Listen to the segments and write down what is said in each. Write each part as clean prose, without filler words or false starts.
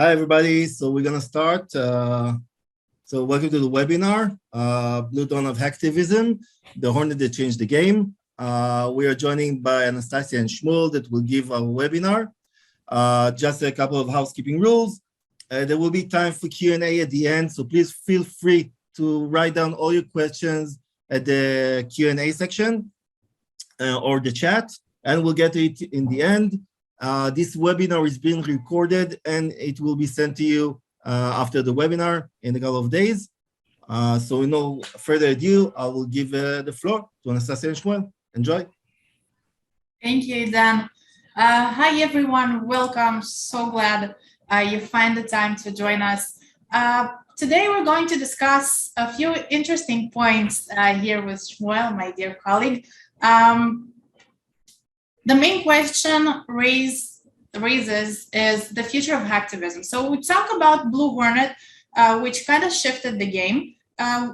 Hi, everybody. So we're going to start. So welcome to the webinar, Blue Dawn of Hacktivism, the Hornet that changed the game. We are joining by Anastasia and Shmuel that will give our webinar. Just a couple of housekeeping rules. There will be time for Q&A at the end, so please feel free to write down all your questions at the Q&A section or the chat, and we'll get to it in the end. This webinar is being recorded and it will be sent to you after the webinar in a couple of days. So with no further ado, I will give the floor to Anastasia and Shmuel. Enjoy. Thank you, Dan. Hi, everyone. Welcome. So glad you find the time to join us. Today, we're going to discuss a few interesting points here with Shmuel, my dear colleague. The main question raises is the future of hacktivism. So we talk about BlueHornet, which kind of shifted the game.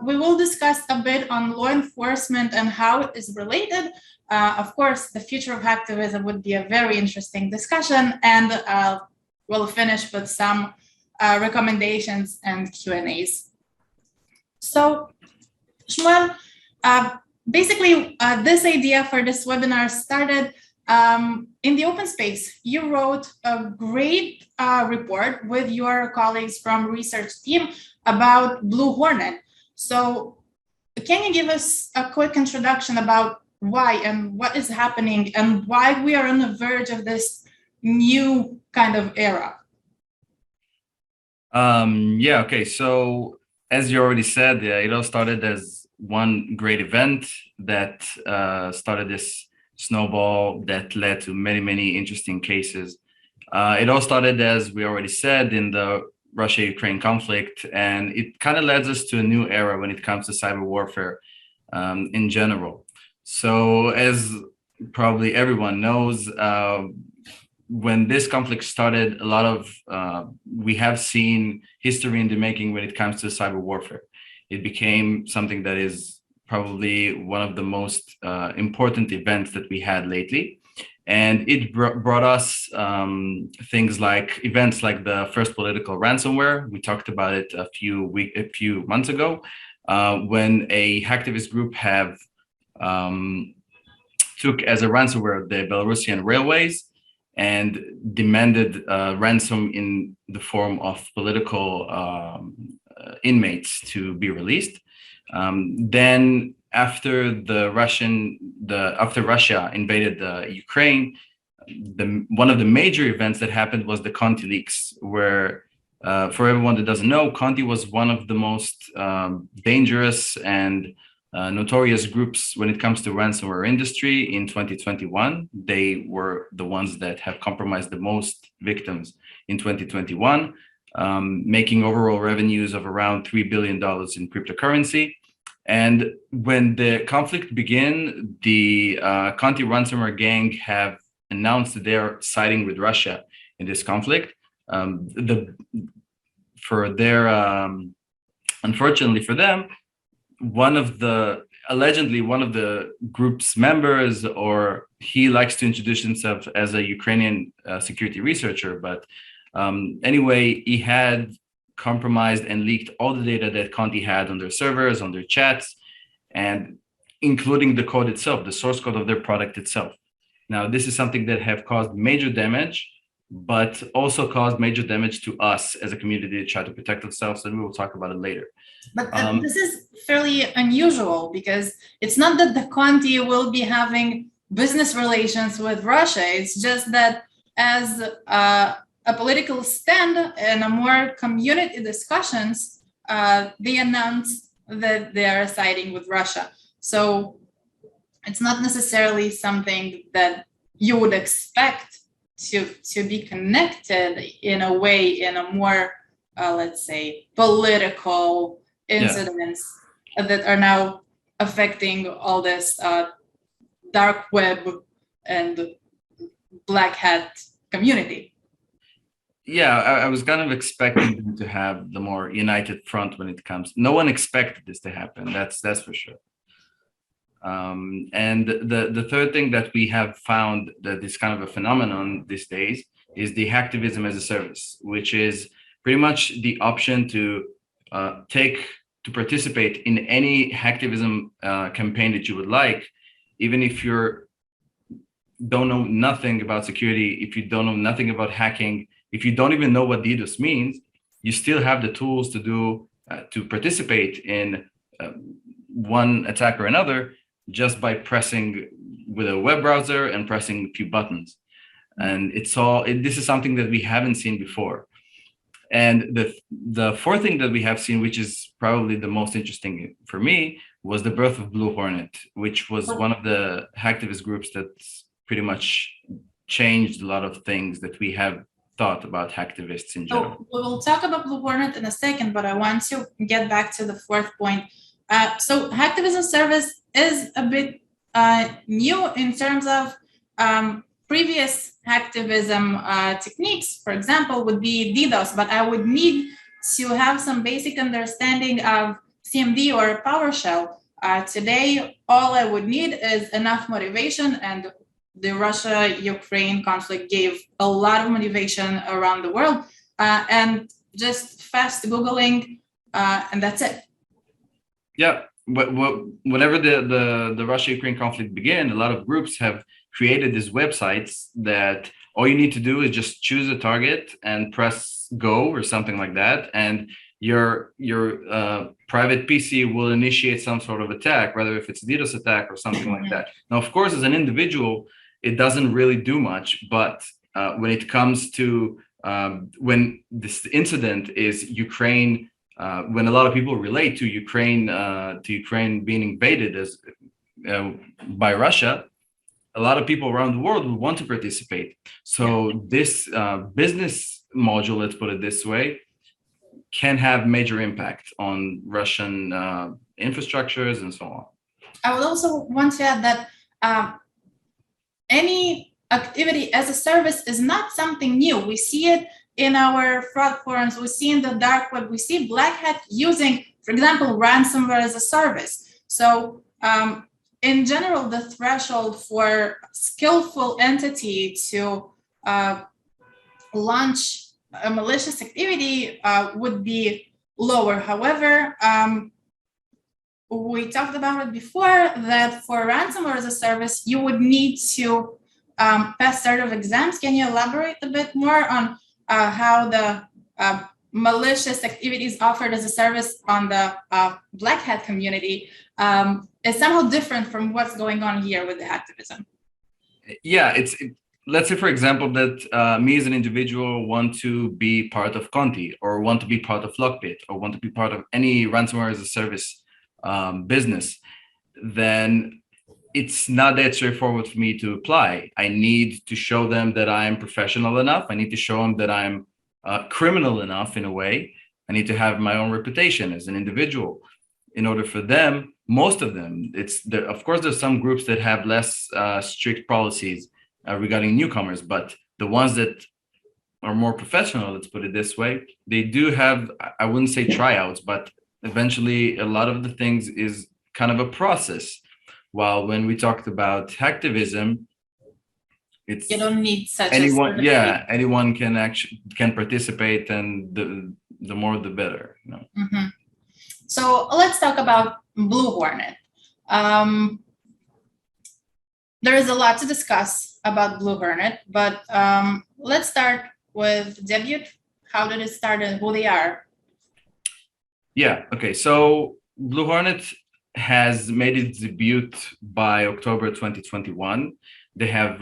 We will discuss a bit on law enforcement and how it is related. Of course, the future of hacktivism would be a very interesting discussion, and we'll finish with some recommendations and Q&As. So, Shmuel, basically, this idea for this webinar started in the open space. You wrote a great report with your colleagues from research team about BlueHornet. So can you give us a quick introduction about why and what is happening and why we are on the verge of this new kind of era? Okay. So as you already said, it all started as one great event that started this snowball that led to many, many interesting cases. It all started, as we already said, in the Russia-Ukraine conflict, and it kind of led us to a new era when it comes to cyber warfare in general. So as probably everyone knows, when this conflict started, a lot of, we have seen history in the making when it comes to cyber warfare. It became something that is probably one of the most important events that we had lately. And it brought us things like events like the first political ransomware. We talked about it a few months ago, when a hacktivist group have took as a ransomware the Belarusian railways and demanded ransom in the form of political inmates to be released. Then after after Russia invaded Ukraine, one of the major events that happened was the Conti leaks, where for everyone that doesn't know, Conti was one of the most dangerous and notorious groups when it comes to ransomware industry in 2021. They were the ones that have compromised the most victims in 2021. Making overall revenues of around $3 billion in cryptocurrency. And when the conflict began, the Conti ransomware gang have announced that they're siding with Russia in this conflict. Unfortunately for them, allegedly one of the group's members, or he likes to introduce himself as a Ukrainian security researcher, but anyway, he had compromised and leaked all the data that Conti had on their servers, on their chats, and including the code itself, the source code of their product itself. Now, this is something that have caused major damage, but also caused major damage to us as a community to try to protect ourselves, and we will talk about it later. But this is fairly unusual, because it's not that the Conti will be having business relations with Russia. It's just that as a political stand and a more community discussions, they announced that they are siding with Russia. So it's not necessarily something that you would expect to be connected in a way, in a more, let's say, political incidents that are now affecting all this dark web and black hat community. Yeah, I was kind of expecting them to have the more united front when it comes. No one expected this to happen. That's for sure. And the third thing that we have found that is kind of a phenomenon these days is the Hacktivism as a service, which is pretty much the option to to participate in any hacktivism campaign that you would like, even if you don't know nothing about security, if you don't know nothing about hacking, if you don't even know what DDoS means, you still have the tools to do to participate in one attack or another just by pressing with a web browser and pressing a few buttons. And this is something that we haven't seen before. And the fourth thing that we have seen, which is probably the most interesting for me, was the birth of BlueHornet, which was one of the hacktivist groups that's pretty much changed a lot of things that we have thought about hacktivists in general. So we will talk about BlueHornet in a second, but I want to get back to the fourth point. So hacktivism service is a bit new in terms of previous hacktivism techniques. For example, would be DDoS, but I would need to have some basic understanding of CMD or PowerShell. Today, all I would need is enough motivation, and the Russia-Ukraine conflict gave a lot of motivation around the world, and just fast Googling, and that's it. Yeah, but whenever the Russia-Ukraine conflict began, a lot of groups have created these websites that all you need to do is just choose a target and press go or something like that, and your private PC will initiate some sort of attack, whether if it's a DDoS attack or something like that. Now, of course, as an individual, it doesn't really do much, but when it comes to when this incident is Ukraine, when a lot of people relate to Ukraine being invaded by Russia, a lot of people around the world will want to participate. So this business module, let's put it this way, can have major impact on Russian infrastructures and so on. I would also want to add that any activity as a service is not something new. We see it in our fraud forums, we see in the dark web, we see Black Hat using, for example, ransomware as a service. So in general, the threshold for skillful entity to launch a malicious activity would be lower. However, we talked about it before that for ransomware as a service, you would need to pass sort of exams. Can you elaborate a bit more on how the malicious activities offered as a service on the Black Hat community is somehow different from what's going on here with the hacktivism? Yeah, let's say, for example, that me as an individual want to be part of Conti, or want to be part of Lockbit, or want to be part of any ransomware as a service business, then it's not that straightforward for me to apply. I need to show them that I'm professional enough. I need to show them that I'm criminal enough in a way. I need to have my own reputation as an individual. In order for them, most of them, of course, there's some groups that have less strict policies regarding newcomers, but the ones that are more professional, let's put it this way, they do have, I wouldn't say tryouts, but eventually a lot of the things is kind of a process. While when we talked about hacktivism, it's you don't need such anyone. Anyone can participate, and the more the better. You know? Mm-hmm. So let's talk about BlueHornet. There is a lot to discuss about BlueHornet, but let's start with debut. How did it start and who they are? Yeah. Okay. So BlueHornet has made its debut by October 2021. They have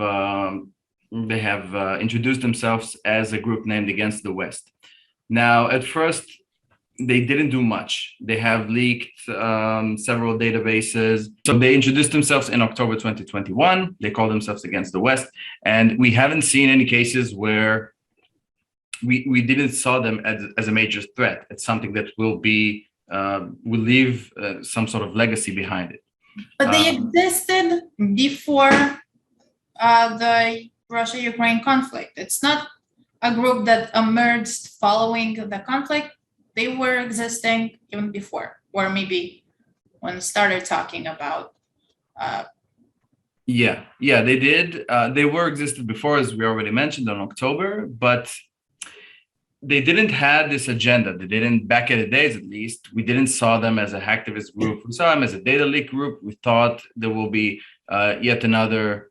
introduced themselves as a group named Against the West. Now, at first, they didn't do much. They have leaked several databases. So they introduced themselves in October 2021. They call themselves Against the West. And we haven't seen any cases where we didn't saw them as a major threat. It's something that will leave some sort of legacy behind it. But they existed before the Russia-Ukraine conflict. It's not a group that emerged following the conflict. They were existing even before, or maybe when started talking about Yeah, they did. They were existed before, as we already mentioned, in October, but they didn't have this agenda. They didn't, back in the days at least, we didn't saw them as a hacktivist group. We saw them as a data leak group. We thought there will be yet another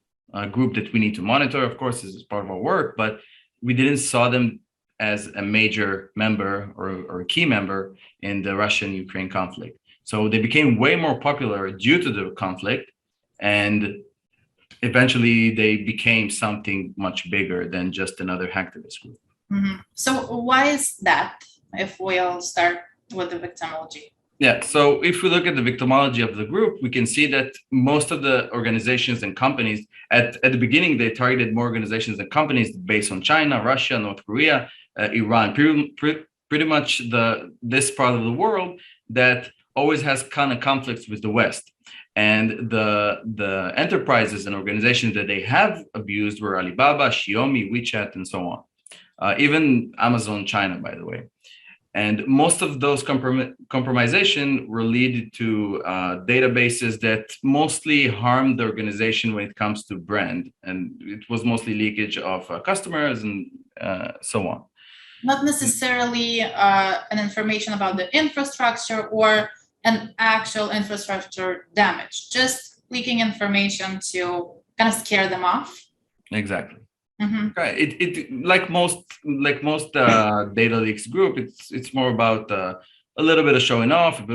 group that we need to monitor. Of course, this is part of our work, but we didn't saw them as a major member or a key member in the Russian-Ukraine conflict. So they became way more popular due to the conflict, and eventually they became something much bigger than just another hacktivist group. So why is that, if we'll start with the victimology? Yeah, so if we look at the victimology of the group, we can see that most of the organizations and companies, at the beginning, they targeted more organizations and companies based on China, Russia, North Korea, Iran, pretty much this part of the world that always has kind of conflicts with the West. And the enterprises and organizations that they have abused were Alibaba, Xiaomi, WeChat, and so on. Even Amazon China, by the way. And most of those compromisation were lead to databases that mostly harmed the organization when it comes to brand. And it was mostly leakage of customers and so on. Not necessarily an information about the infrastructure or an actual infrastructure damage, just leaking information to kind of scare them off. Exactly. Right. It like most data leaks group, it's more about a little bit of showing off, a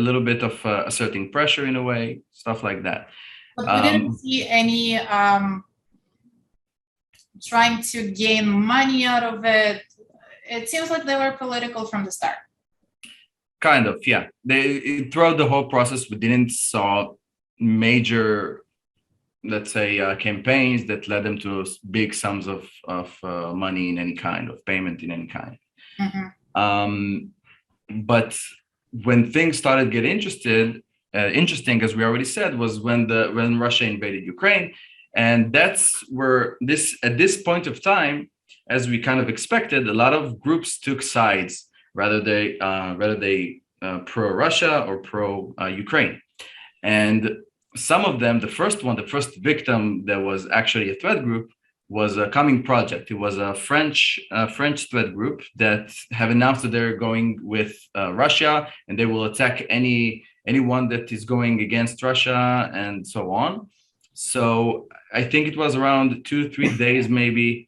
little bit of asserting pressure in a way, stuff like that. But we didn't see any trying to gain money out of it. It seems like they were political from the start. Kind of, yeah. Throughout the whole process, we didn't saw major, let's say, campaigns that led them to big sums of money in any kind of payment in any kind. But when things started getting interesting, as we already said, was when Russia invaded Ukraine, and that's where at this point of time, as we kind of expected, a lot of groups took sides, rather they pro-Russia or pro-Ukraine, and some of them, the first victim that was actually a threat group was a Coming Project. It was a French threat group that have announced that they're going with Russia, and they will attack anyone that is going against Russia and so on. So I think it was around 2-3 days maybe.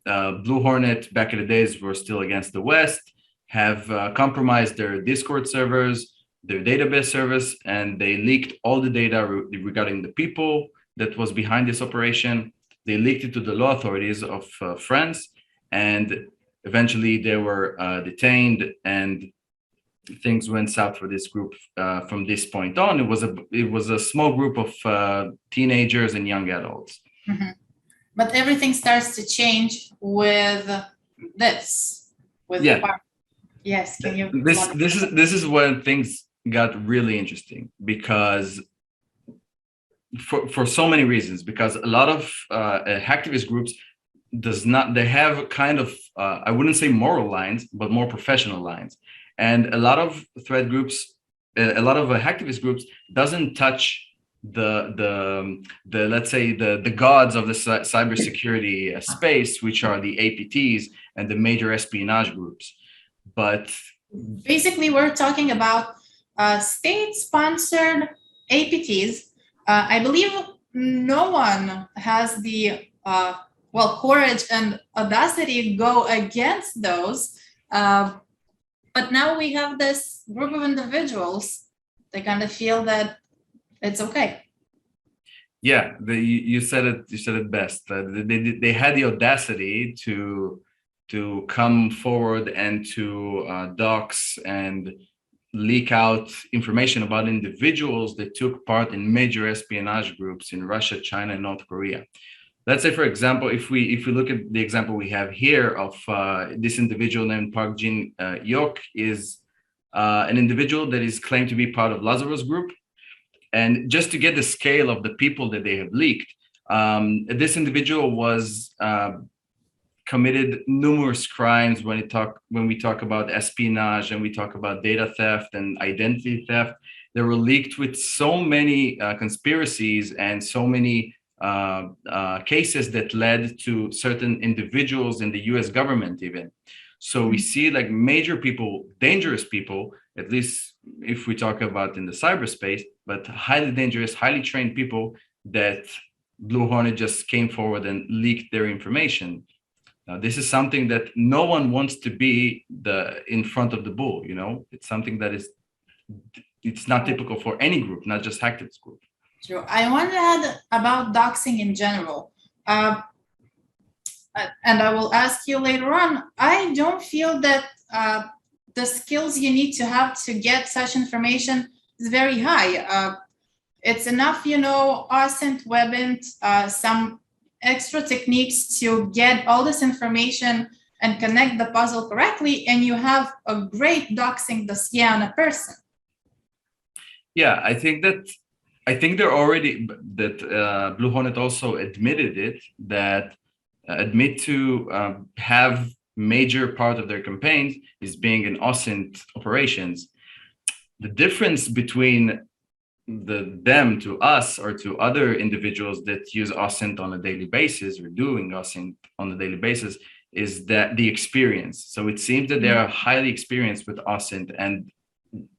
BlueHornet, back in the days, were still against the West, have compromised their Discord servers, their database service, and they leaked all the data regarding the people that was behind this operation. They leaked it to the law authorities of France, and eventually they were detained, and things went south for this group from this point on. It was a small group of teenagers and young adults. But everything starts to change with this. Yes, can you? This is when things got really interesting, because for so many reasons, because a lot of hacktivist groups they have kind of I wouldn't say moral lines, but more professional lines, and a lot of threat groups, a lot of hacktivist groups doesn't touch the let's say the gods of the cybersecurity space, which are the APTs and the major espionage groups. But basically, we're talking about state-sponsored APTs. I believe no one has the courage and audacity to go against those. But now we have this group of individuals. They kind of feel that it's okay. Yeah, you said it best. They had the audacity to come forward and to dox and leak out information about individuals that took part in major espionage groups in Russia, China, and North Korea. Let's say, for example, if we look at the example we have here of this individual named Park Jin Yok, is an individual that is claimed to be part of Lazarus Group. And just to get the scale of the people that they have leaked, this individual was committed numerous crimes when we talk about espionage and we talk about data theft and identity theft. they were leaked with so many conspiracies and so many cases that led to certain individuals in the US government even. So we see like major people, dangerous people, at least if we talk about in the cyberspace, but highly dangerous, highly trained people that Blue Hornet just came forward and leaked their information. Now, this is something that no one wants to be in front of the bull, you know? It's something that it's not typical for any group, not just Hacktivism group. True. I want to add about doxing in general. And I will ask you later on, I don't feel that the skills you need to have to get such information is very high. It's enough, you know, OSINT, WebInt, some extra techniques to get all this information and connect the puzzle correctly, and you have a great doxing dossier on a person. Yeah, I think they're already, that Blue Hornet also admitted it, that admit to have major part of their campaigns is being in OSINT operations. The difference between them to us or to other individuals that use OSINT on a daily basis or doing OSINT on a daily basis is that the experience. So it seems that they are highly experienced with OSINT. And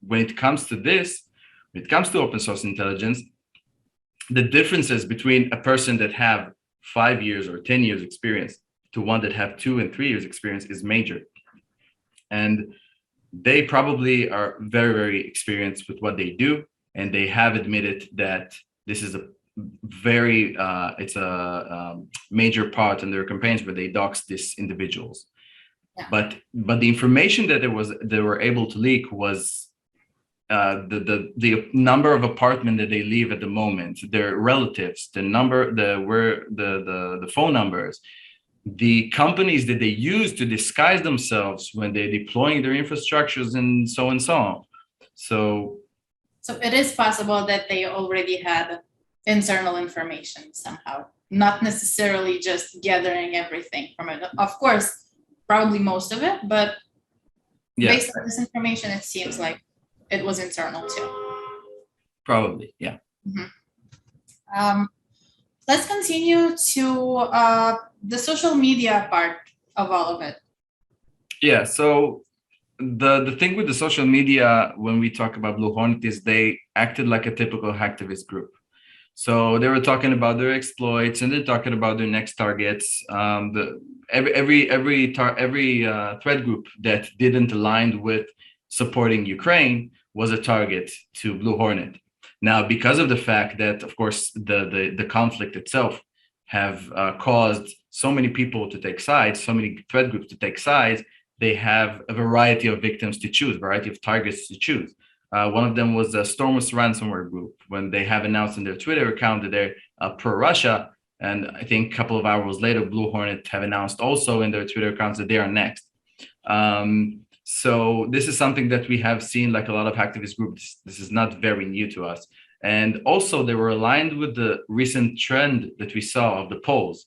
when it comes to this, when it comes to open source intelligence, the differences between a person that have 5 years or 10 years experience to one that have 2 and 3 years experience is major. And they probably are very, very experienced with what they do. And they have admitted that this is a very, it's a major part in their campaigns where they dox these individuals. Yeah. But the information that they were able to leak was the number of apartment that they live at the moment, their relatives, the number, the phone numbers, the companies that they use to disguise themselves when they're deploying their infrastructures and so on. So it is possible that they already had internal information somehow, not necessarily just gathering everything from it. Of course, probably most of it, but yeah, based on this information, it seems like it was internal too. Probably, yeah. Mm-hmm. Let's continue to the social media part of all of it. Yeah, so the thing with the social media when we talk about Blue Hornet is they acted like a typical hacktivist group. So they were talking about their exploits and they're talking about their next targets. Every thread group that didn't align with supporting Ukraine was a target to Blue Hornet. Now, because of the fact that, of course, the conflict itself have caused so many people to take sides, so many thread groups to take sides, they have a variety of victims to choose, variety of targets to choose. One of them was the Stormers ransomware group, when they have announced in their Twitter account that they're pro-Russia. And I think a couple of hours later, Blue Hornet have announced also in their Twitter accounts that they are next. So this is something that we have seen like a lot of hacktivist groups. This is not very new to us. And also they were aligned with the recent trend that we saw of the polls.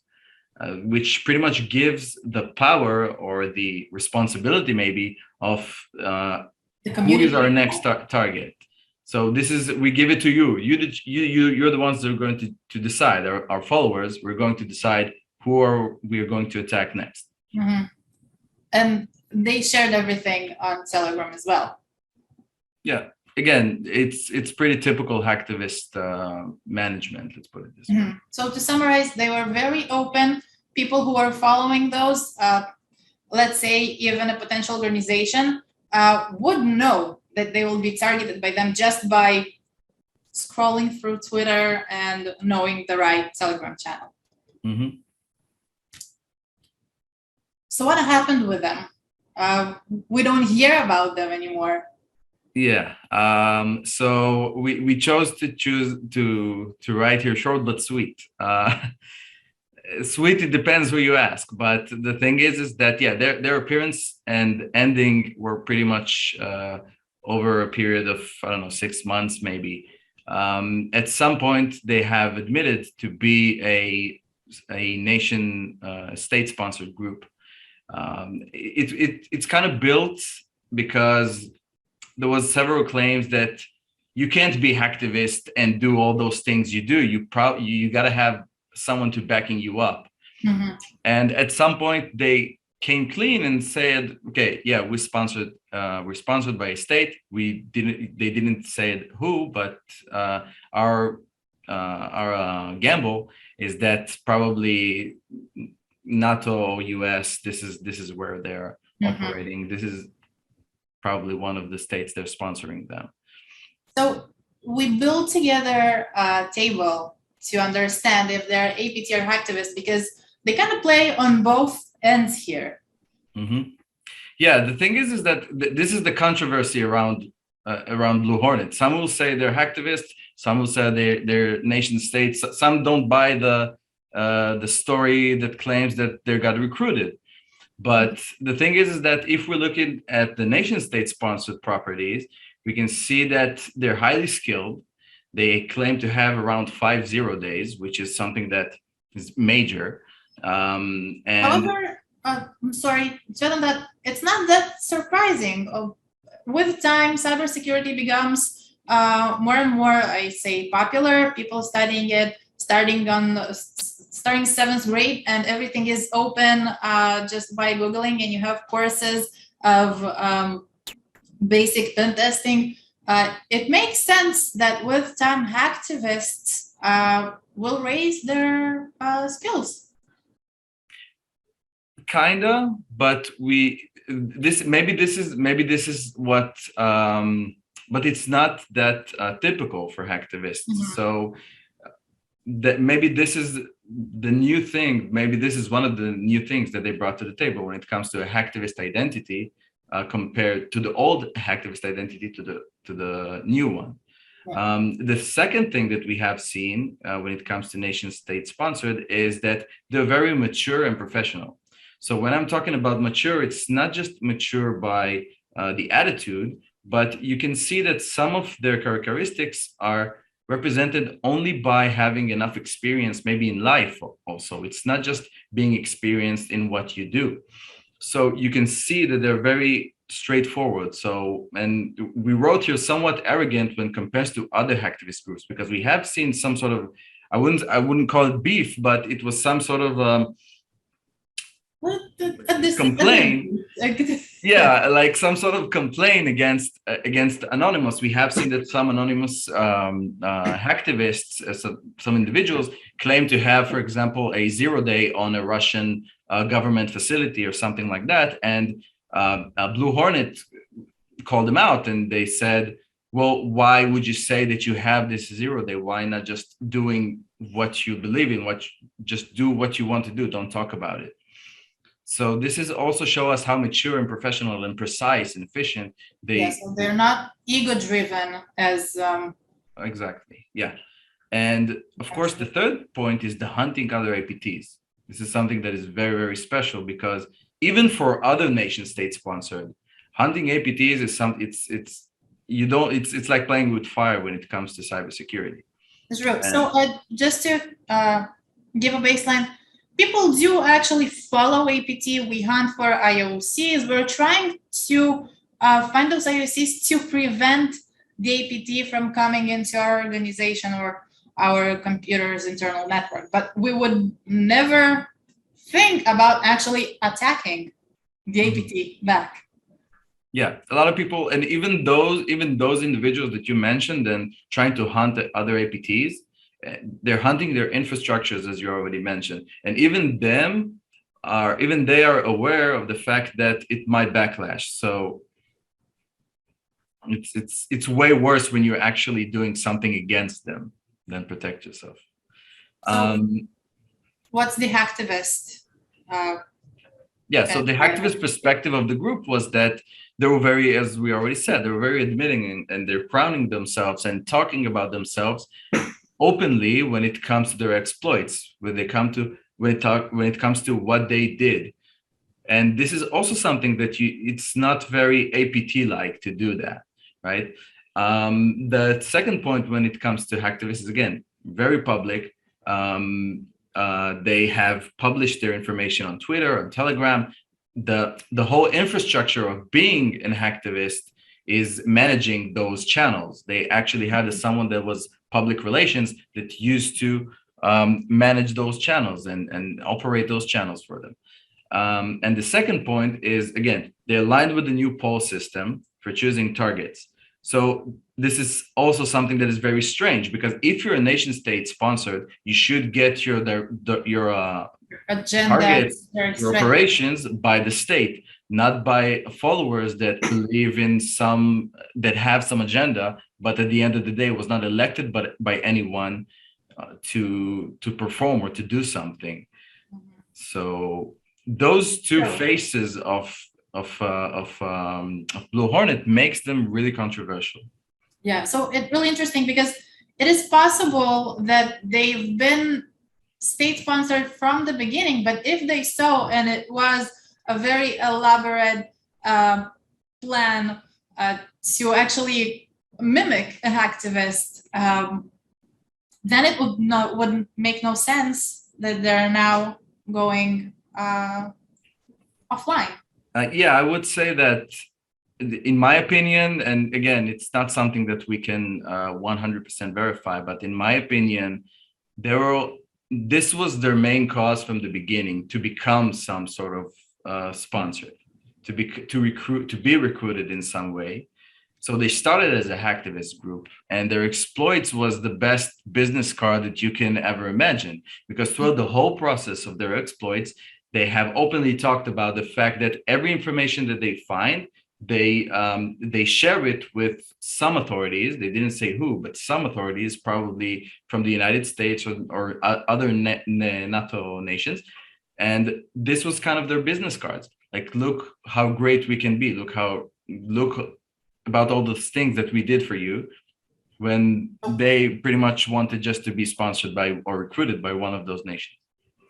Which pretty much gives the power or the responsibility maybe of who is our next target. So this is, we give it to you. You're the ones that are going to decide, our followers, we're going to decide who we are going to attack next. Mm-hmm. And they shared everything on Telegram as well. Yeah, again, it's pretty typical hacktivist management, let's put it this way. So to summarize, they were very open. People who are following those, let's say even a potential organization, would know that they will be targeted by them just by scrolling through Twitter and knowing the right Telegram channel. Mm-hmm. So what happened with them? We don't hear about them anymore. Yeah. So we chose to write here short but sweet. Sweet, it depends who you ask, but the thing is that yeah, their appearance and ending were pretty much over a period of, I don't know, 6 months maybe. At some point, they have admitted to be a nation state-sponsored group. It's kind of built because there was several claims that you can't be hacktivist and do all those things you do. You got to have someone to backing you up. Mhm. And at some point they came clean and said, okay, yeah, we're sponsored by a state. They didn't say who, but our gamble is that probably NATO, US, this is where they're operating. This is probably one of the states they're sponsoring them. So we built together a table to understand if they're APT or hacktivists, because they kind of play on both ends here. Mm-hmm. Yeah, the thing is that this is the controversy around BlueHornet. Some will say they're hacktivists. Some will say they're nation states. Some don't buy the story that claims that they got recruited. But the thing is that if we're looking at the nation state sponsored properties, we can see that they're highly skilled. They claim to have around 5 days, which is something that is major. And However, I'm sorry, Jordan, that it's not that surprising. With time, cybersecurity becomes more and more, I say, popular. People studying it, starting 7th grade, and everything is open just by Googling, and you have courses of basic pen testing. It makes sense that with time, hacktivists will raise their skills. Kinda, but this is what, but it's not that typical for hacktivists. Mm-hmm. So that maybe this is the new thing. Maybe this is one of the new things that they brought to the table when it comes to a hacktivist identity compared to the old hacktivist identity to the new one. Yeah. The second thing that we have seen when it comes to nation state sponsored is that they're very mature and professional. So when I'm talking about mature, it's not just mature by the attitude, but you can see that some of their characteristics are represented only by having enough experience, maybe in life also. It's not just being experienced in what you do. So you can see that they're very straightforward. So, and we wrote here somewhat arrogant when compared to other hacktivist groups, because we have seen some sort of, I wouldn't call it beef, but it was some sort of complaint. Yeah, like some sort of complaint against Anonymous. We have seen that some Anonymous hacktivists, some individuals claim to have, for example, a 0 day on a Russian government facility or something like that. And BlueHornet called them out, and they said, well, why would you say that you have this 0 day? Why not just doing what you believe in? Just do what you want to do. Don't talk about it. So this is also show us how mature and professional and precise and efficient they. So they're not ego-driven as. Exactly. Yeah, and of course the third point is the hunting other APTs. This is something that is very, very special, because even for other nation state sponsored, hunting APTs is something. It's like playing with fire when it comes to cybersecurity. That's true. So just to give a baseline. People do actually follow APT. We hunt for IOCs. We're trying to find those IOCs to prevent the APT from coming into our organization or our computer's internal network. But we would never think about actually attacking the APT back. Yeah, a lot of people, and even those individuals that you mentioned and trying to hunt other APTs, they're hunting their infrastructures, as you already mentioned, and even they are aware of the fact that it might backlash. So it's way worse when you're actually doing something against them than protect yourself. So what's the hacktivist? So the hacktivist perspective of the group was that they were very, as we already said, they were very admitting and they're crowning themselves and talking about themselves openly when it comes to their exploits, when it comes to what they did. And this is also something that it's not very APT-like to do that, right? The second point when it comes to hacktivists is, again, very public. They have published their information on Twitter, on Telegram. The whole infrastructure of being an hacktivist is managing those channels. They actually had someone that was public relations that used to manage those channels and operate those channels for them. And the second point is, again, they aligned with the new poll system for choosing targets. So this is also something that is very strange, because if you're a nation state sponsored, you should get your agenda, targets, your operations by the state, not by followers that believe in that have some agenda, but at the end of the day was not elected by anyone to perform or to do something. So those two faces of Blue Hornet makes them really controversial. Yeah, so it's really interesting because it is possible that they've been state-sponsored from the beginning, but if they so, and it was a very elaborate plan to actually mimic a hacktivist, then it wouldn't make no sense that they're now going offline. Yeah, I would say that, in my opinion, and again, it's not something that we can 100% verify, but in my opinion, this was their main cause from the beginning, to become some sort of sponsor, to be recruited in some way. So they started as a hacktivist group, and their exploits was the best business card that you can ever imagine, because throughout the whole process of their exploits, they have openly talked about the fact that every information that they find, they share it with some authorities. They didn't say who, but some authorities, probably from the United States or other NATO nations. And this was kind of their business cards. Like, look how great we can be. Look about all those things that we did for you, when they pretty much wanted just to be sponsored by or recruited by one of those nations.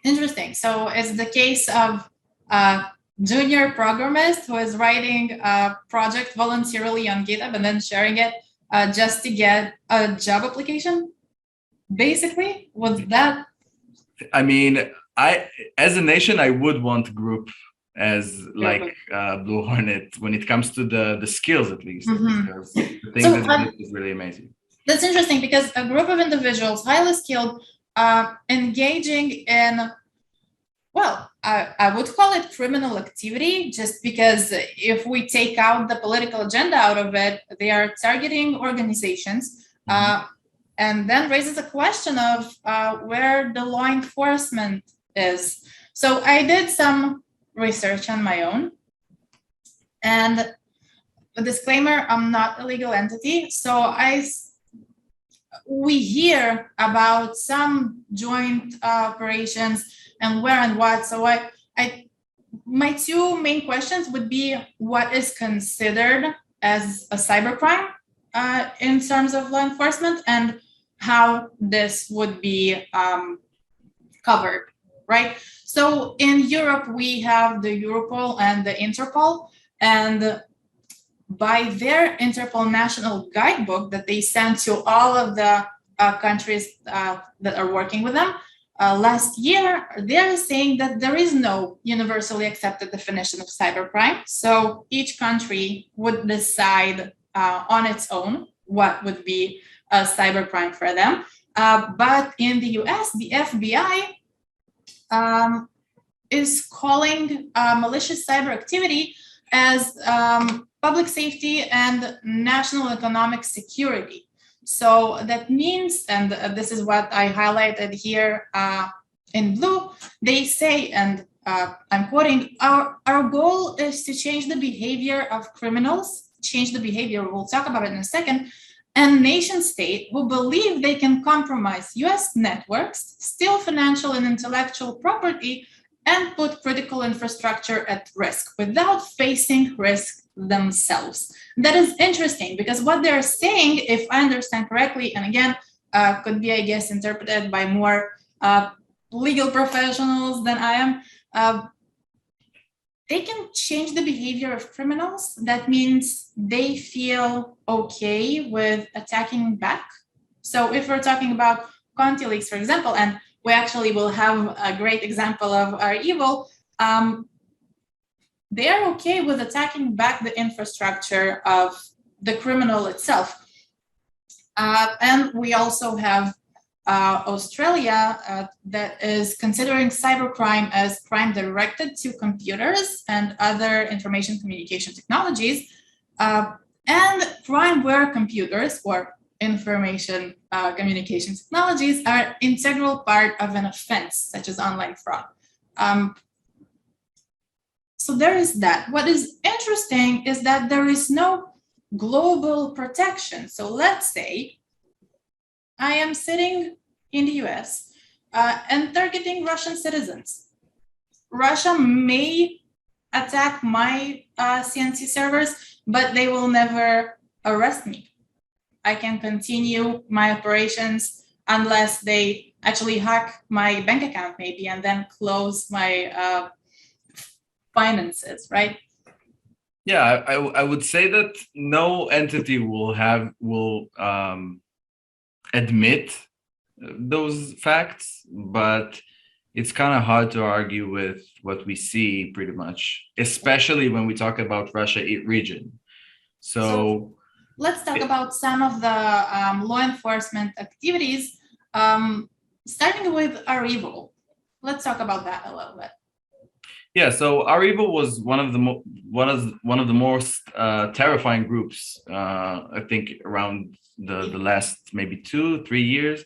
Interesting. So it's the case of a junior programmist who is writing a project voluntarily on GitHub and then sharing it just to get a job application, basically? Was that? I mean, as a nation, I would want a group as like Blue Hornet when it comes to the skills, at least. Because the thing that is really amazing. That's interesting, because a group of individuals, highly skilled, engaging in, well, I would call it criminal activity, just because if we take out the political agenda out of it, they are targeting organizations, and then raises a question of where the law enforcement is. So I did some research on my own, and a disclaimer, I'm not a legal entity. So we hear about some joint operations and where and what. So my two main questions would be, what is considered as a cybercrime in terms of law enforcement, and how this would be covered, right? So in Europe, we have the Europol and the Interpol, and by their Interpol national guidebook that they sent to all of the countries that are working with them, last year, they're saying that there is no universally accepted definition of cybercrime. So each country would decide on its own what would be a cybercrime for them. But in the US, the FBI is calling malicious cyber activity as public safety and national economic security. So that means, and this is what I highlighted here in blue, they say, and I'm quoting, our goal is to change the behavior of criminals, change the behavior, we'll talk about it in a second, and nation state who believe they can compromise US networks, steal financial and intellectual property, and put critical infrastructure at risk without facing risk themselves. That is interesting, because what they're saying, if I understand correctly, and again, could be, I guess, interpreted by more legal professionals than I am, they can change the behavior of criminals. That means they feel okay with attacking back. So if we're talking about Conti leaks, for example, and we actually will have a great example of our evil, they are okay with attacking back the infrastructure of the criminal itself. And we also have Australia that is considering cybercrime as crime directed to computers and other information communication technologies, and crime where computers or information communication technologies are integral part of an offense, such as online fraud. So there is that. What is interesting is that there is no global protection. So let's say I am sitting in the US and targeting Russian citizens. Russia may attack my CNC servers, but they will never arrest me. I can continue my operations unless they actually hack my bank account maybe and then close my finances, right? Yeah, I would say that no entity will admit those facts, but it's kind of hard to argue with what we see pretty much, especially when we talk about Russia region. So let's talk about some of the law enforcement activities, starting with Arrival. Let's talk about that a little bit. Yeah, so Arrival was one of the most terrifying groups, I think, around the last maybe 2-3 years.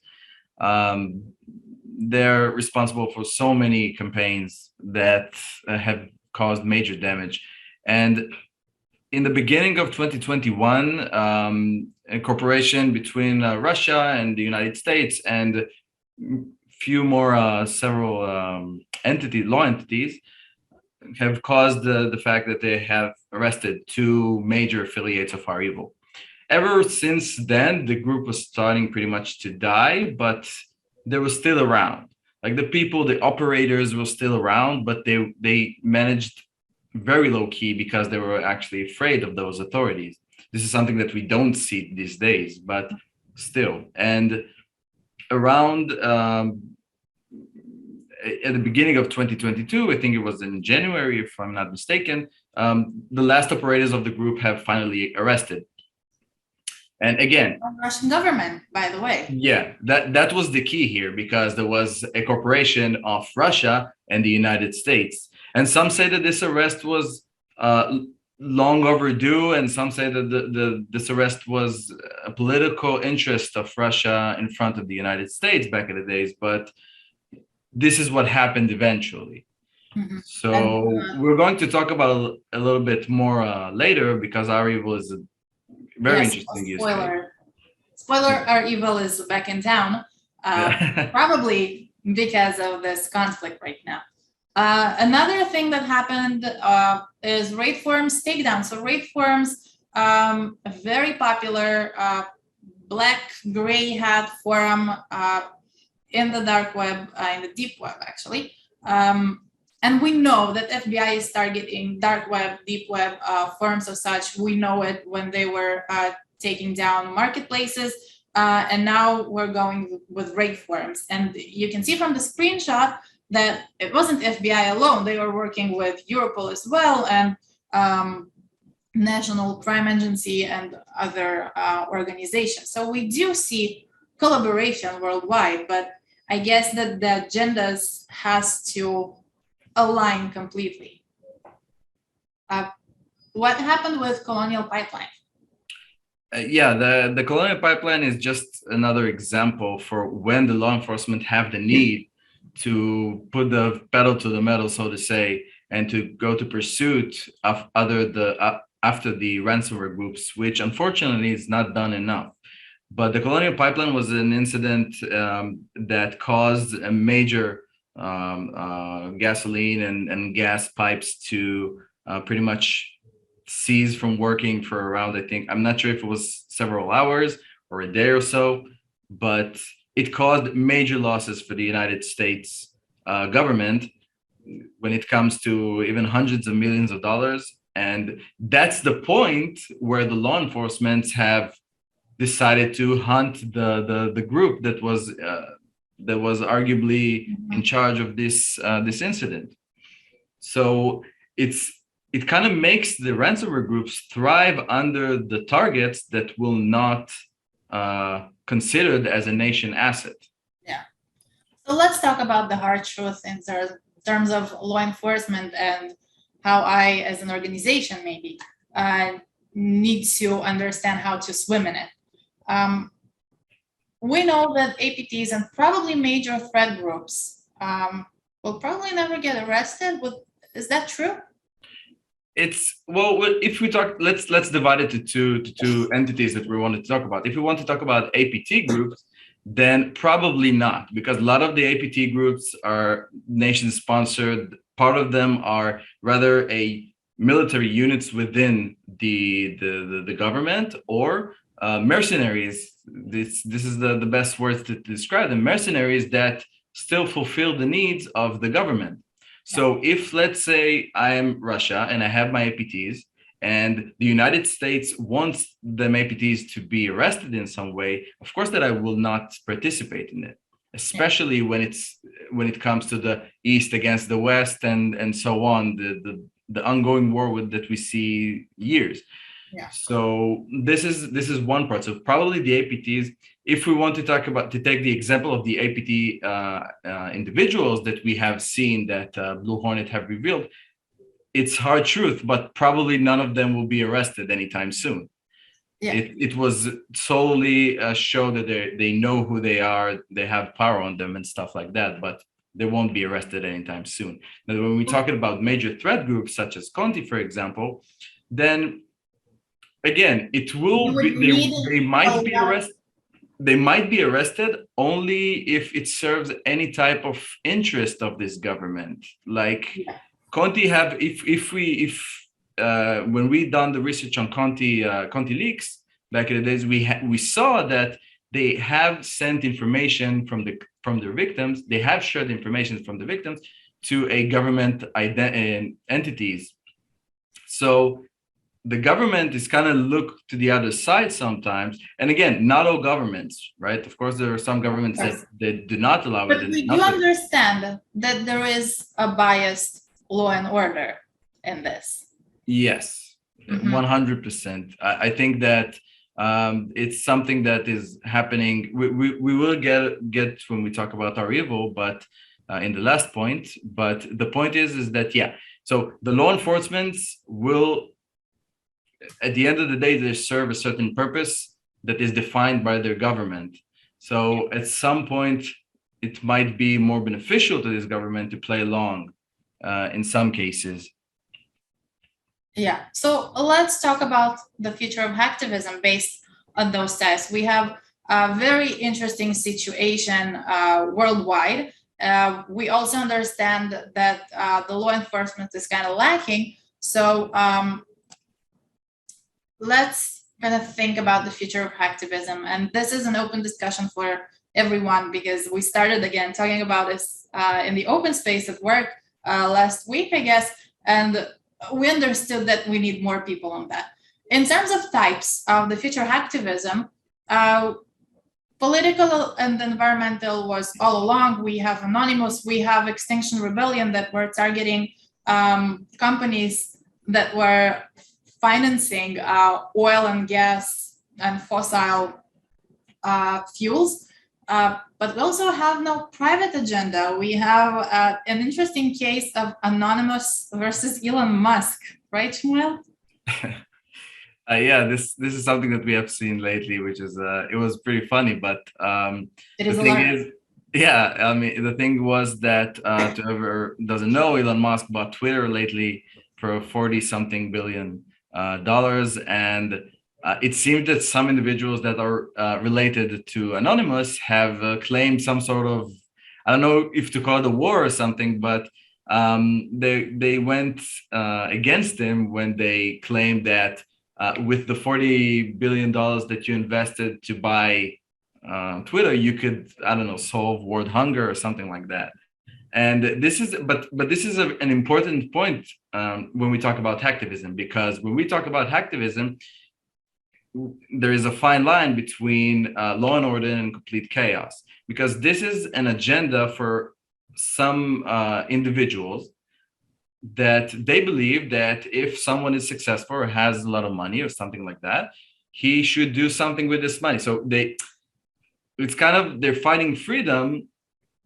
They're responsible for so many campaigns that have caused major damage. And in the beginning of 2021, a cooperation between Russia and the United States and few more several law entities have caused the fact that they have arrested 2 major affiliates of Arrival. Ever since then, the group was starting pretty much to die, but they were still around. Like the operators were still around, but they managed very low key because they were actually afraid of those authorities. This is something that we don't see these days, but still. And around at the beginning of 2022, I think it was in January, if I'm not mistaken, the last operators of the group have finally arrested. And again, the Russian government, by the way. Yeah, that was the key here, because there was a cooperation of Russia and the United States. And some say that this arrest was long overdue, and some say that this arrest was a political interest of Russia in front of the United States back in the days. But this is what happened eventually. Mm-hmm. So we're going to talk about a little bit more later, because Arrival is a very interesting use case. Spoiler, Arrival is back in town, probably because of this conflict right now. Another thing that happened is raid forums takedown. So raid forums, a very popular black gray hat forum in the dark web, in the deep web actually. And we know that FBI is targeting dark web, deep web forums as such. We know it when they were taking down marketplaces. And now we're going with raid forums. And you can see from the screenshot that it wasn't FBI alone. They were working with Europol as well, and National Crime Agency and other organizations. So we do see collaboration worldwide, but I guess that the agendas has to align completely. What happened with Colonial Pipeline? The Colonial Pipeline is just another example for when the law enforcement have the need to put the pedal to the metal, so to say, and to go to pursuit of after the ransomware groups, which unfortunately is not done enough. But the Colonial Pipeline was an incident that caused a major gasoline and gas pipes to pretty much cease from working for around, I think, I'm not sure if it was several hours or a day or so, but it caused major losses for the United States government when it comes to even hundreds of millions of dollars. And that's the point where the law enforcement have decided to hunt the group that was arguably in charge of this incident. So it kind of makes the ransomware groups thrive under the targets that will not considered as a nation asset. Yeah. So let's talk about the hard truth in terms of law enforcement and how I, as an organization, maybe need to understand how to swim in it. We know that APTs and probably major threat groups will probably never get arrested. Is that true? It's well, if we talk, let's divide it to two entities that we want to talk about. If we want to talk about APT groups, then probably not, because a lot of the APT groups are nation sponsored. Part of them are rather a military units within the government, or mercenaries. This is the best words to describe them. Mercenaries that still fulfill the needs of the government. So if, let's say, I am Russia and I have my APTs, and the United States wants them APTs to be arrested in some way, of course that I will not participate in it, especially when it comes to the East against the West and so on, the ongoing war that we see years. Yeah. So this is one part. So probably the APTs, if we want to take the example of the APT individuals that we have seen that BlueHornet have revealed, it's hard truth, but probably none of them will be arrested anytime soon. Yeah. It was solely show that they know who they are, they have power on them and stuff like that, but they won't be arrested anytime soon. Now, when we're talking about major threat groups such as Conti, for example, then again, it will be they might be arrested. They might be arrested only if it serves any type of interest of this government. Like Conti have, if when we done the research on Conti leaks back in the days, we saw that they have sent information from their victims. They have shared information from the victims to a government entities. So the government is kind of look to the other side sometimes. And again, not all governments, right? Of course, there are some governments that do not allow it. But we do understand that there is a biased law and order in this. Yes, 100%. I think that it's something that is happening. We will get when we talk about our evil, but in the last point. But the point is that, yeah, so the law enforcement will, at the end of the day, they serve a certain purpose that is defined by their government. So at some point, it might be more beneficial to this government to play along in some cases. Yeah, so let's talk about the future of hacktivism based on those tests. We have a very interesting situation worldwide. We also understand that the law enforcement is kind of lacking. So let's kind of think about the future of hacktivism. And this is an open discussion for everyone, because we started again talking about this in the open space at work last week, I guess. And we understood that we need more people on that. In terms of types of the future hacktivism, political and environmental was all along. We have Anonymous, we have Extinction Rebellion that were targeting companies that were financing oil and gas and fossil fuels. But we also have no private agenda. We have an interesting case of Anonymous versus Elon Musk, right, Shmuel? Yeah, this is something that we have seen lately, which is it was pretty funny. But the thing is, yeah, I mean, the thing was that to whoever doesn't know, Elon Musk bought Twitter lately for $40-something billion, and it seems that some individuals that are related to Anonymous have claimed some sort of, I don't know if to call it a war or something, but they went against him when they claimed that with the $40 billion that you invested to buy Twitter, you could, I don't know, solve world hunger or something like that. And this is, but this is an important point when we talk about hacktivism, because when we talk about hacktivism, there is a fine line between law and order and complete chaos, because this is an agenda for some individuals that they believe that if someone is successful or has a lot of money or something like that, he should do something with this money. So it's kind of, they're fighting freedom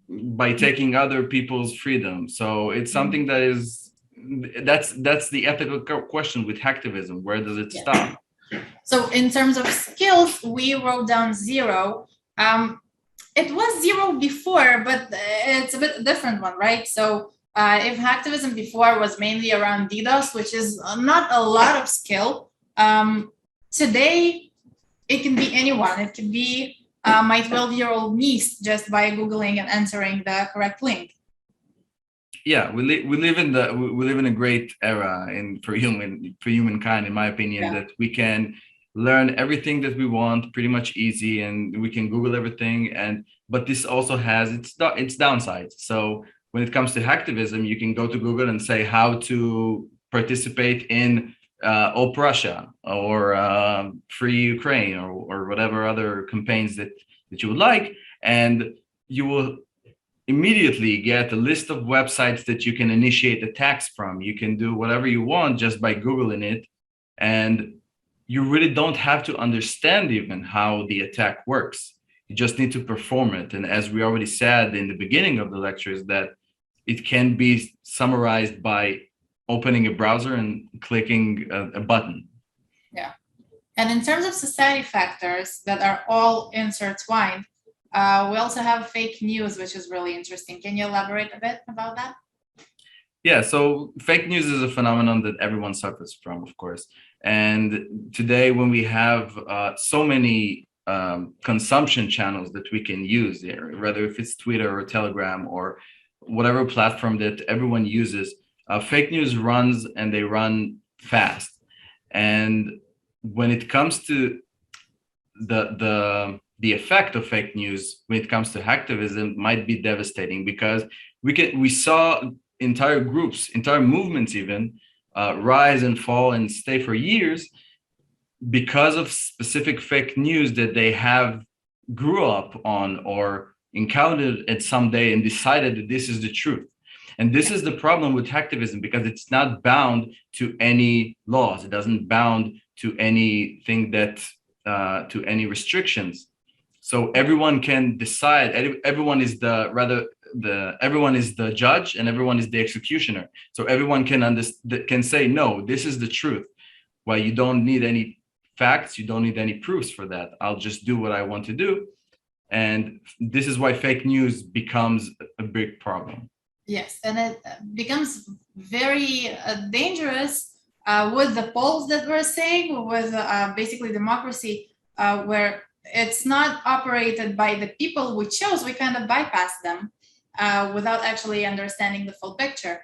by taking other people's freedom. So it's something that is, that's the ethical question with hacktivism. Where does it stop? So in terms of skills, we wrote down 0. It was 0 before, but it's a bit different one, right? So if hacktivism before was mainly around DDoS, which is not a lot of skill, today it can be anyone. It can be my 12-year-old niece just by Googling and entering the correct link. Yeah, we live in a great era for humankind, in my opinion, that we can learn everything that we want pretty much easy, and we can Google everything. But this also has its downsides. So when it comes to hacktivism, you can go to Google and say how to participate in Op Russia or Free Ukraine or whatever other campaigns that you would like, and you will immediately get a list of websites that you can initiate attacks from. You can do whatever you want just by Googling it, and you really don't have to understand even how the attack works. You just need to perform it. And as we already said in the beginning of the lectures, that it can be summarized by opening a browser and clicking a button. Yeah. And in terms of society factors that are all intertwined, we also have fake news, which is really interesting. Can you elaborate a bit about that? Yeah, so fake news is a phenomenon that everyone suffers from, of course. And today, when we have so many consumption channels that we can use there, whether if it's Twitter or Telegram or whatever platform that everyone uses, fake news runs, and they run fast. And when it comes to the effect of fake news, when it comes to hacktivism, might be devastating, because we saw entire groups, entire movements even rise and fall and stay for years because of specific fake news that they have grew up on or encountered it someday and decided that this is the truth. And this is the problem with hacktivism, because it's not bound to any laws. It doesn't bound to anything that to any restrictions. So everyone can decide. Everyone is everyone is the judge and everyone is the executioner. So everyone can say, no, this is the truth. Well, you don't need any facts. You don't need any proofs for that. I'll just do what I want to do. And this is why fake news becomes a big problem. Yes, and it becomes very dangerous with the polls that we're saying, with basically democracy, where it's not operated by the people we chose. We kind of bypass them without actually understanding the full picture.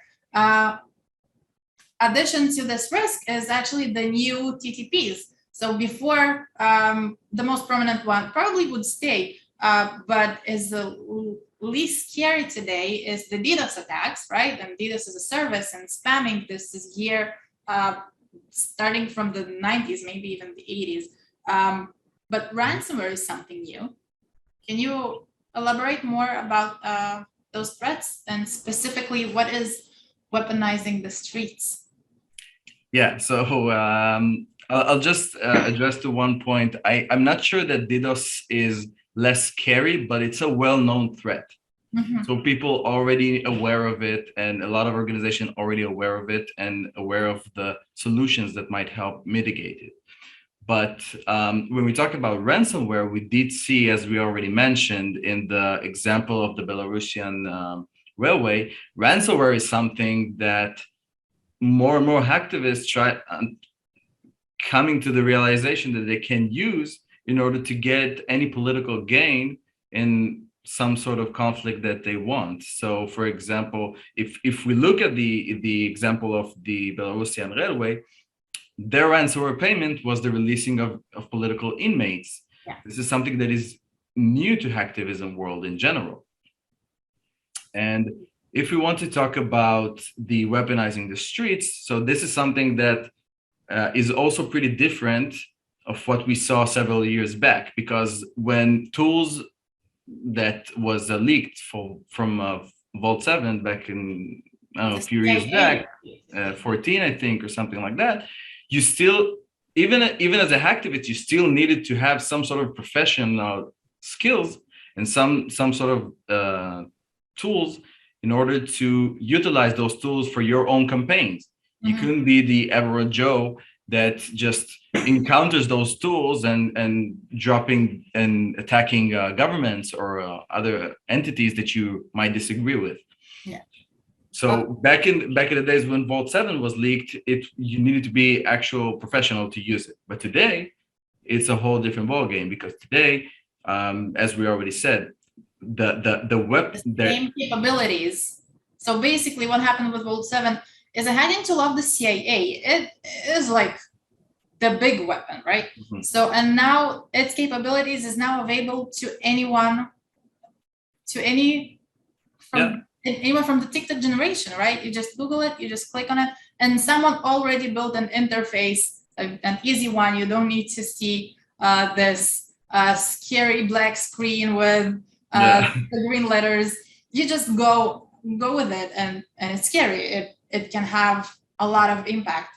Addition to this risk is actually the new TTPs. So before, the most prominent one probably would stay, but is the least scary today is the DDoS attacks, right? And DDoS is a service, and spamming this is here starting from the 90s, maybe even the 80s. But ransomware is something new. Can you elaborate more about those threats, and specifically what is weaponizing the streets? Yeah, so I'll just address to one point. I'm not sure that DDoS is less scary, but it's a well-known threat. Mm-hmm. So people already aware of it, and a lot of organizations already aware of it and aware of the solutions that might help mitigate it. But when we talk about ransomware, we did see, as we already mentioned in the example of the Belarusian railway, ransomware is something that more and more hacktivists try coming to the realization that they can use in order to get any political gain in some sort of conflict that they want. So, for example, if we look at the example of the Belarusian railway, their ransomware payment was the releasing of political inmates. Yeah. This is something that is new to hacktivism world in general. And if we want to talk about the weaponizing the streets, so this is something that is also pretty different of what we saw several years back, because when tools that was leaked from Vault 7 back in I don't know, a few years back, 14, I think, or something like that, you still, even as a hacktivist, you still needed to have some sort of professional skills and some sort of tools in order to utilize those tools for your own campaigns. You couldn't be the average Joe that just encounters those tools and dropping and attacking governments or other entities that you might disagree with. Yeah. So back in the days when Vault 7 was leaked, you needed to be actual professional to use it. But today, it's a whole different ballgame, because today, as we already said, the same capabilities. So basically, what happened with Vault 7 is a hacking tool of the CIA. It is like the big weapon, right? So, and now its capabilities is now available to anyone, anyone from the TikTok generation, right? You just Google it, you just click on it, and someone already built an interface, an easy one. You don't need to see this scary black screen with the green letters. You just go with it, and it's scary. It can have a lot of impact.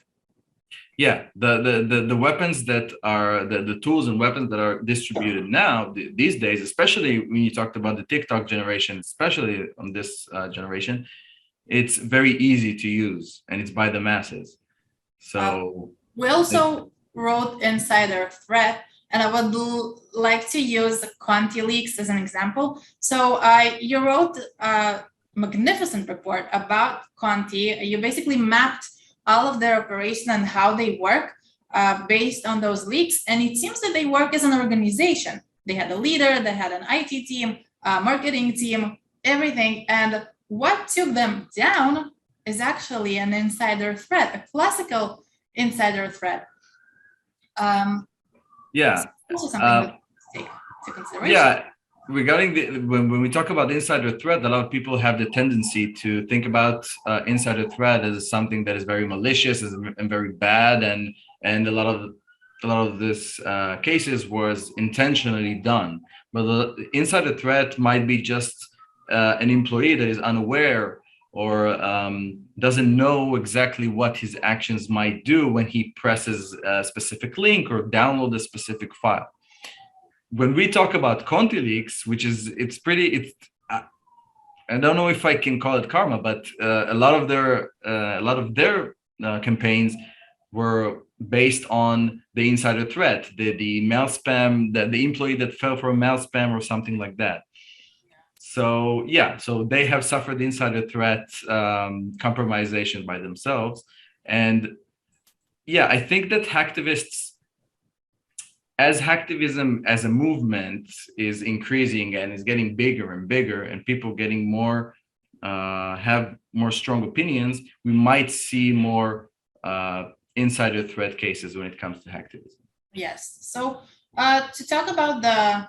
Yeah, the weapons that are the tools and weapons that are distributed now these days, especially when you talked about the TikTok generation, especially on this generation, it's very easy to use and it's by the masses. So we also wrote insider threat, and I would like to use Conti leaks as an example. So you wrote a magnificent report about Conti. You basically mapped all of their operation and how they work based on those leaks. And it seems that they work as an organization. They had a leader, they had an IT team, marketing team, everything. And what took them down is actually an insider threat, a classical insider threat. Also something that take into consideration. Yeah. Regarding when we talk about insider threat, a lot of people have the tendency to think about insider threat as something that is very malicious and very bad, and a lot of this cases was intentionally done. But the insider threat might be just an employee that is unaware or doesn't know exactly what his actions might do when he presses a specific link or download a specific file. When we talk about Conti leaks, which is I don't know if I can call it karma, but a lot of their campaigns were based on the insider threat, the mail spam, the employee that fell for a mail spam or something like that. So yeah, so they have suffered insider threat compromisation by themselves, and yeah, I think that as hacktivism as a movement is increasing and is getting bigger and bigger, and people getting more have more strong opinions, we might see more insider threat cases when it comes to hacktivism. Yes. So to talk about the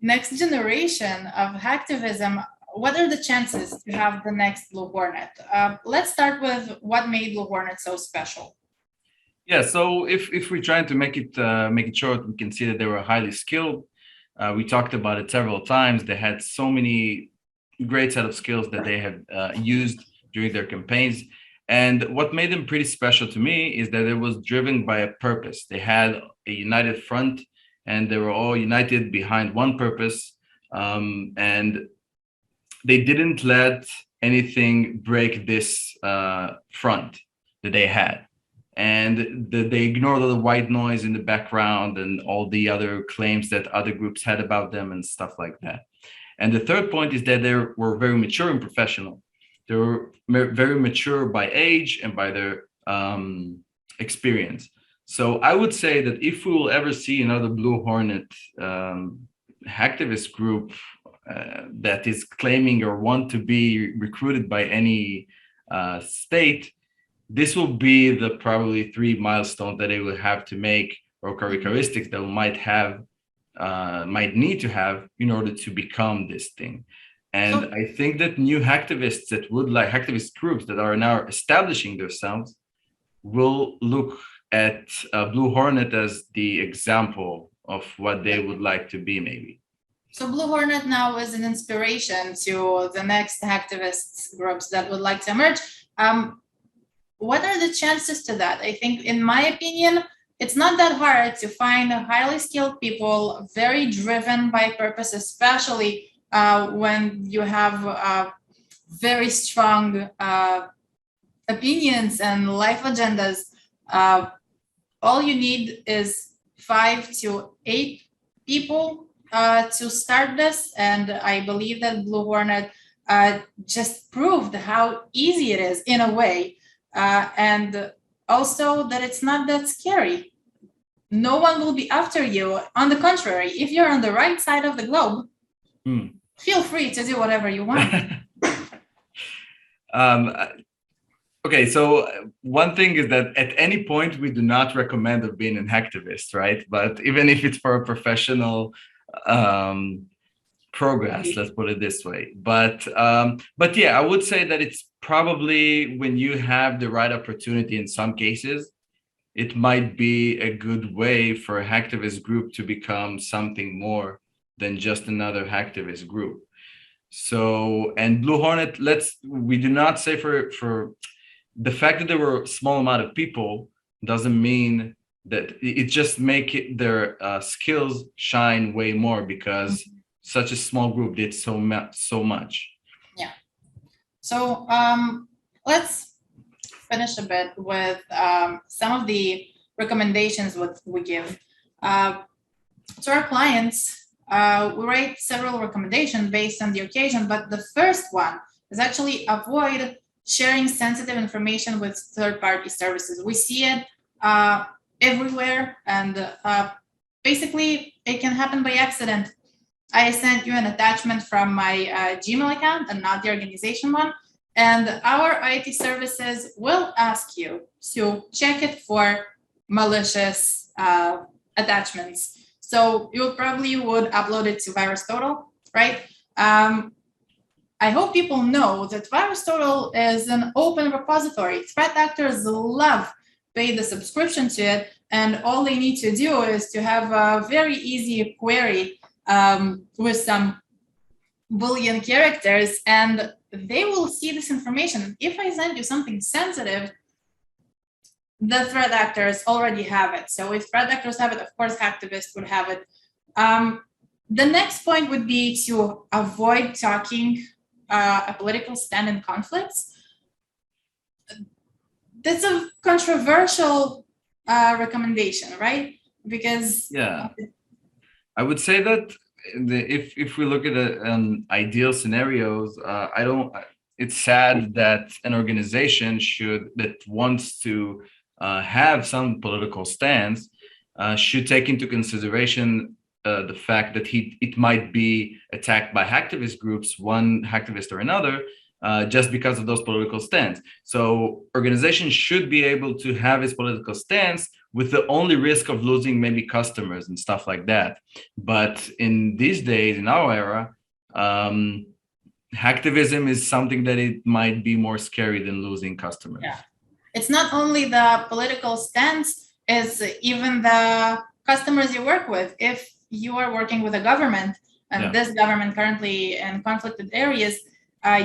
next generation of hacktivism, what are the chances to have the next BlueHornet? Let's start with what made BlueHornet so special. Yeah, so if we're trying to make it short, we can see that they were highly skilled. We talked about it several times. They had so many great set of skills that they have used during their campaigns. And what made them pretty special to me is that it was driven by a purpose. They had a united front, and they were all united behind one purpose. And they didn't let anything break this front that they had. And they ignored all the white noise in the background and all the other claims that other groups had about them and stuff like that. And the third point is that they were very mature and professional. They were very mature by age and by their experience. So I would say that if we will ever see another BlueHornet hacktivist group that is claiming or want to be recruited by any state, this will be the probably 3 milestones that they will have to make, or characteristics that we might need to have in order to become this thing. And I think that new hacktivists that would like hacktivist groups that are now establishing themselves will look at BlueHornet as the example of what they would like to be, maybe. So Blue Hornet now is an inspiration to the next hacktivist groups that would like to emerge. What are the chances to that? I think, in my opinion, it's not that hard to find highly skilled people, very driven by purpose, especially when you have very strong opinions and life agendas. All you need is 5 to 8 people to start this, and I believe that Blue Hornet just proved how easy it is in a way, and also that it's not that scary. No one will be after you. On the contrary, if you're on the right side of the globe, feel free to do whatever you want. Okay, so one thing is that at any point we do not recommend of being an hacktivist, right? But even if it's for a professional progress, let's put it this way. But yeah, I would say that it's probably when you have the right opportunity in some cases, it might be a good way for a hacktivist group to become something more than just another hacktivist group. So, and Blue Hornet, we do not say for the fact that there were a small amount of people doesn't mean that it just make their skills shine way more, because such a small group did so much. Yeah. So let's finish a bit with some of the recommendations what we give to our clients. We write several recommendations based on the occasion, but the first one is actually avoid sharing sensitive information with third-party services. We see it everywhere, and basically it can happen by accident. I sent you an attachment from my Gmail account and not the organization one, and our IT services will ask you to check it for malicious attachments. So you probably would upload it to VirusTotal, right? I hope people know that VirusTotal is an open repository. Threat actors love pay the subscription to it, and all they need to do is to have a very easy query with some Boolean characters, and they will see this information. If I send you something sensitive, the threat actors already have it. So if threat actors have it, of course, hacktivists would have it. The next point would be to avoid talking a political stand in conflicts. That's a controversial recommendation, right? Because yeah, I would say that if we look at ideal scenarios, it's sad that an organization that wants to have some political stance should take into consideration the fact that it might be attacked by hacktivist groups, one hacktivist or another, just because of those political stance. So organizations should be able to have its political stance with the only risk of losing maybe customers and stuff like that. But in these days, in our era, hacktivism is something that it might be more scary than losing customers. Yeah. It's not only the political stance, it's even the customers you work with. If you are working with a government, and this government currently in conflicted areas,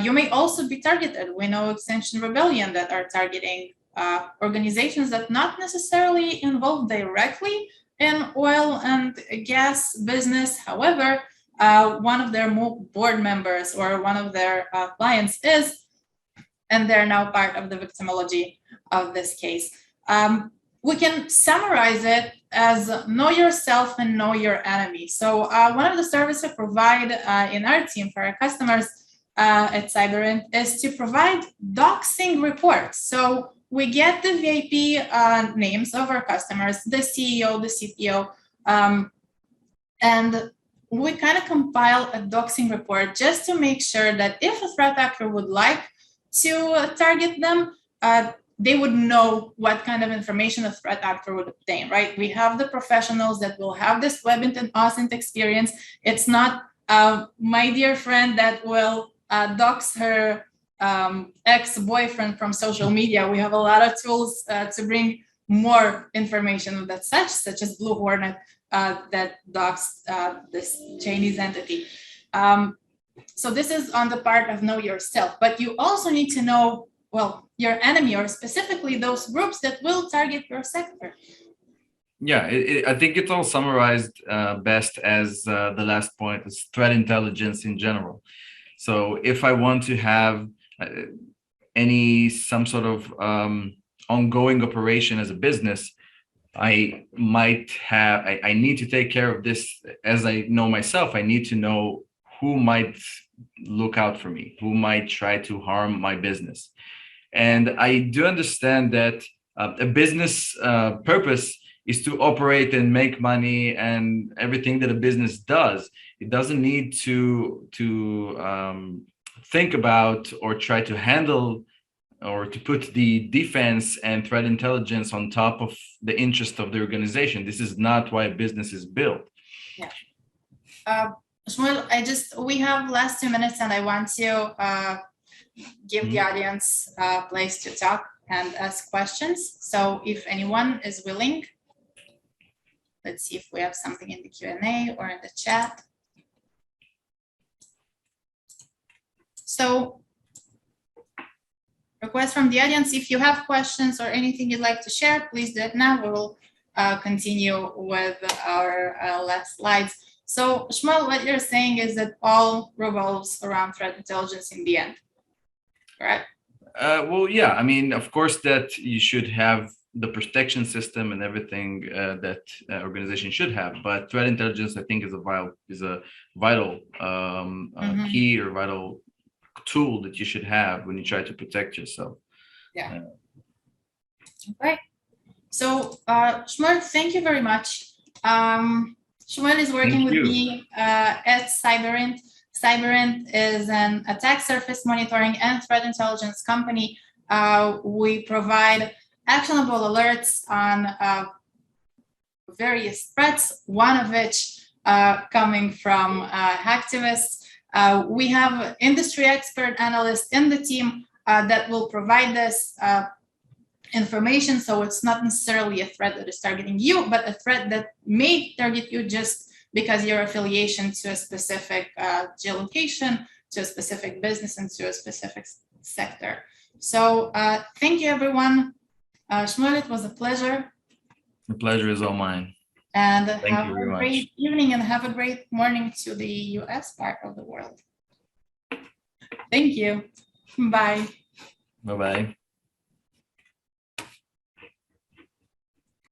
you may also be targeted. We know Extinction Rebellion that are targeting organizations that not necessarily involved directly in oil and gas business. However, one of their board members or one of their clients is, and they're now part of the victimology of this case. We can summarize it as know yourself and know your enemy. So one of the services we provide in our team for our customers at Cyberint is to provide doxing reports. So we get the VIP names of our customers, the CEO, the CTO, and we kind of compile a doxing report just to make sure that if a threat actor would like to target them, they would know what kind of information a threat actor would obtain, right? We have the professionals that will have this WebInt and OSINT experience. It's not my dear friend that will dox her ex-boyfriend from social media. We have a lot of tools to bring more information that's such as BlueHornet that docs this Chinese entity. So this is on the part of know yourself, but you also need to know, well, your enemy, or specifically those groups that will target your sector. Yeah, I think it's all summarized best as the last point is threat intelligence in general. So if I want to have some sort of ongoing operation as a business, I need to take care of this. As I know myself, I need to know who might look out for me, who might try to harm my business. And I do understand that a business purpose is to operate and make money, and everything that a business does, it doesn't need to think about or try to handle or to put the defense and threat intelligence on top of the interest of the organization. This is not why a business is built. Yeah. Shmuel, we have last 2 minutes, and I want to give the audience a place to talk and ask questions. So if anyone is willing, let's see if we have something in the Q&A or in the chat. So, request from the audience, if you have questions or anything you'd like to share, please do it now. We will continue with our last slides. So, Shmuel, what you're saying is that all revolves around threat intelligence in the end, right? Well, yeah, I mean, of course, that you should have the protection system and everything that organization should have, but threat intelligence, I think, is a vital key or vital tool that you should have when you try to protect yourself. Yeah. Okay. So, Shmuel, thank you very much. Shmuel is working with me at Cyberint. Cyberint is an attack surface monitoring and threat intelligence company. We provide actionable alerts on various threats, one of which coming from hacktivists. We have industry expert analysts in the team that will provide this information. So it's not necessarily a threat that is targeting you, but a threat that may target you just because your affiliation to a specific geolocation, to a specific business, and to a specific sector. So thank you, everyone. Shmuel, it was a pleasure. The pleasure is all mine. And have a great evening and have a great morning to the US part of the world. Thank you. Bye. Bye-bye.